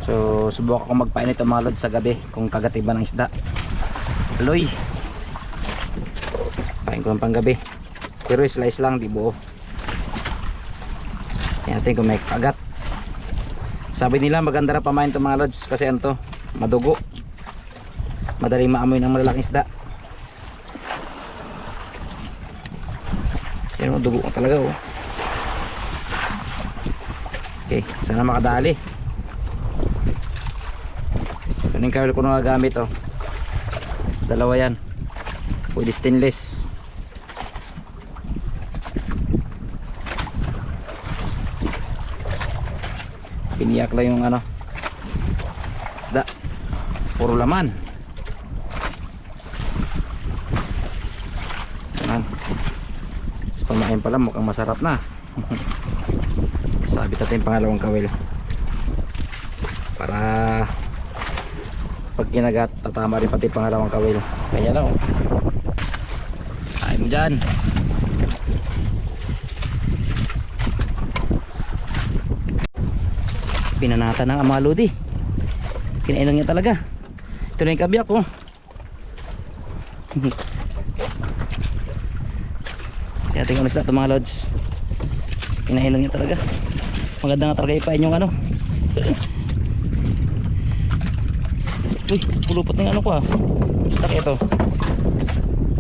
So subukan ko magpainit ang mga lods sa gabi kung kagatiba ng isda. Aloy, pain ko lang pang gabi, pero slice lang, di buo. Tingnan natin kung may kagat. Sabi nila maganda na pamain itong mga lods kasi ano to, madugo, madaling maamoy ng malalaking isda. Pero madugo talaga oh. Okay, sana makadali. Ito yung kawil ko na gamit oh. Dalawa yan, pwede stainless. Piniyak lang yung ano isda, puro laman. Yan, sa pamain pala mukhang masarap na. Sabit natin yung pangalawang kawil para pag kinagat tatama rin pati pangalawang kawil. Kaya lang oh. Kain mo dyan. Pinanatan ng ama lodi, kinainan niya talaga. Ito na yung kabiyak oh. Kaya tingnan isda ito mga lods, kinainan niya talaga. Maganda nga talaga ipain yung ano. Uy, pulupot na yung ano ko ah. Stuck ito.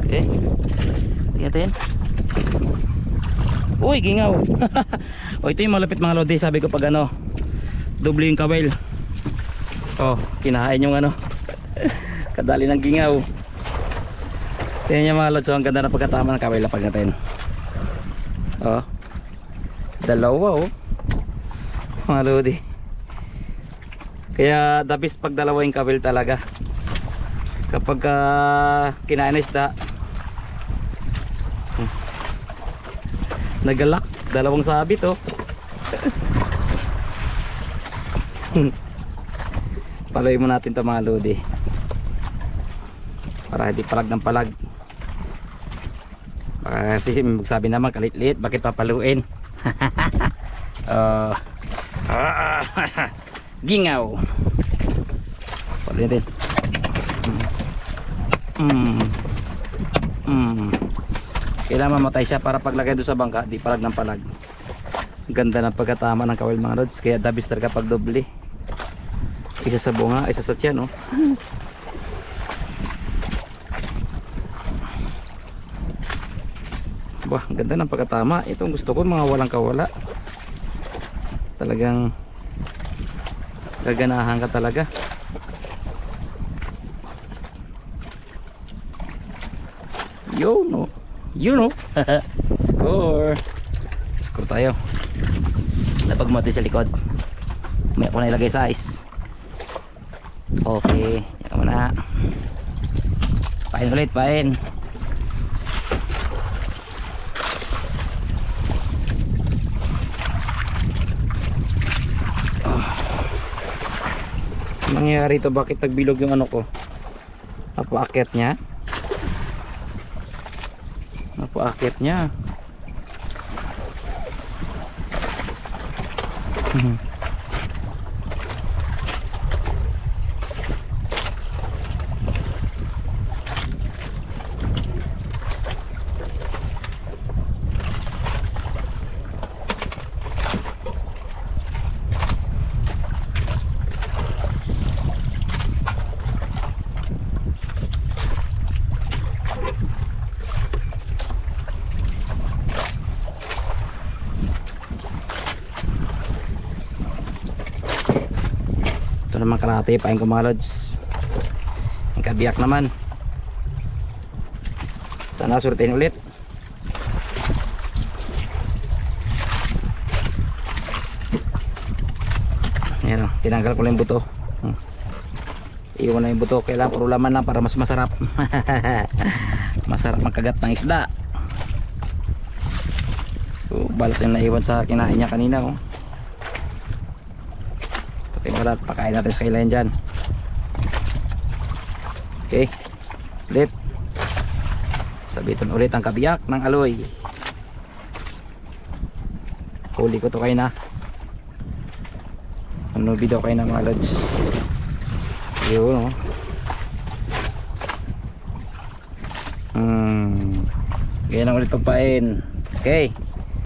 Okay, tingnan natin. Uy, gingaw. O ito yung malapit mga lodi. Sabi ko pag ano, doble yung kawil. Oh, kinahain yung ano. Kadali ng gingaw. Tingnan niya mga lods, so ang ganda na pagkatama ng kawil. Lapag natin. Oh, dalawa oh mga lodi. Kaya the best pag dalawa yung kawil talaga kapag kinain na isda. Nagalak, dalawang sabit oh. Paluin mo natin ito mga lodi para hindi palag ng palag. Kasi magsabi naman kalit-lit, bakit papaluin? Gingaw. Paluin din. Kailangan mamatay siya para paglagay doon sa bangka di palag ng palag. Ganda ng pagkatama ng kawil mga rods. Kaya dabis talaga pag doble. Isa sa bunga, isa sa tiyan oh. Wah, ganda ng pagkatama. Itong gusto ko mga walang kawala. Talagang gaganahan ka talaga. Yo no, you know. Score. Score tayo. Napagmati sa likod. May ako na ilagay sa ice. Okay, yan mo na. Pain ulit, pain. Nangyayari ito, bakit nagbilog yung ano ko? Napaakyat niya. Napaakyat niya. Ito naman kalahati, pain ko mga lods. Ang kabiyak naman. Sana surtin ulit. Ayan o, tinanggal ko lang yung buto. Iwan na yung buto. Kailangan puro laman lang para mas masarap. Masarap magkagat ng isda. So, balat yung naiwan sa kinain niya kanina o. Balat, pakain natin sa kailan dyan. Okay, flip. Sabitan ulit ang kabiyak ng aloy. Huli ko to kayo na. Manubi daw kayo na mga lods. Yun, oh. Ganyan lang ulit pagpain. Okay.